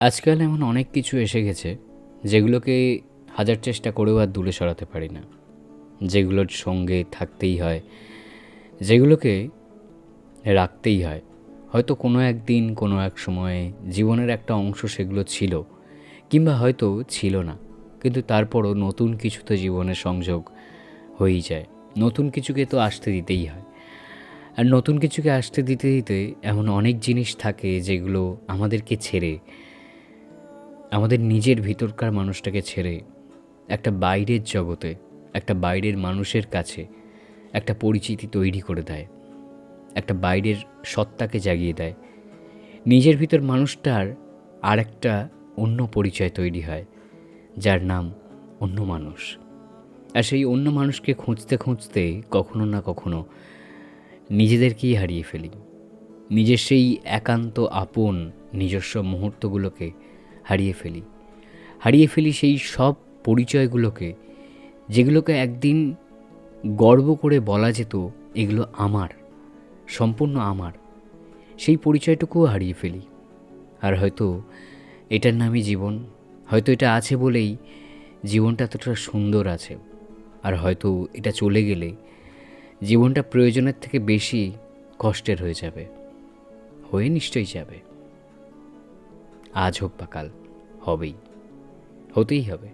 আজকাল এমন অনেক কিছু এসে গেছে যেগুলোকে হাজার চেষ্টা করেও আর দূরে সরাতে পারি না, যেগুলোর সঙ্গে থাকতেই হয়, যেগুলোকে রাখতেই হয়। হয়তো কোনো একদিন কোনো এক সময়ে জীবনের একটা অংশ সেগুলো ছিল, কিংবা হয়তো ছিল না, কিন্তু তারপরও নতুন কিছু তো জীবনের সংযোগ হয়েই যায়। নতুন কিছুকে তো আসতে দিতেই হয়। আর নতুন কিছুকে আসতে দিতে দিতে এমন অনেক জিনিস থাকে যেগুলো আমাদেরকে ছেড়ে, আমাদের নিজের ভিতরকার মানুষটাকে ছেড়ে একটা বাইরের জগতে, একটা বাইরের মানুষের কাছে একটা পরিচিতি তৈরি করে দেয়, একটা বাইরের সত্তাকে জাগিয়ে দেয়। নিজের ভিতর মানুষটার আর একটা অন্য পরিচয় তৈরি হয়, যার নাম অন্য মানুষ। আর সেই অন্য মানুষকে খুঁজতে খুঁজতে কখনো না কখনো নিজেদেরকেই হারিয়ে ফেলি। নিজের সেই একান্ত আপন নিজস্ব মুহূর্তগুলোকে হারিয়ে ফেলি। হারিয়ে ফেলি সেই সব পরিচয়গুলোকে, যেগুলোকে একদিন গর্ব করে বলা যেত এগুলো আমার, সম্পূর্ণ আমার। সেই পরিচয়টুকুও হারিয়ে ফেলি। আর হয়তো এটার নামই জীবন। হয়তো এটা আছে বলেই জীবনটা এতটা সুন্দর আছে। আর হয়তো এটা চলে গেলে জীবনটা প্রয়োজনের থেকে বেশি কষ্টের হয়ে যাবে, হয়ে নিশ্চয়ই যাবে। আজ হোক বা কাল হবেই, হতেই হবে।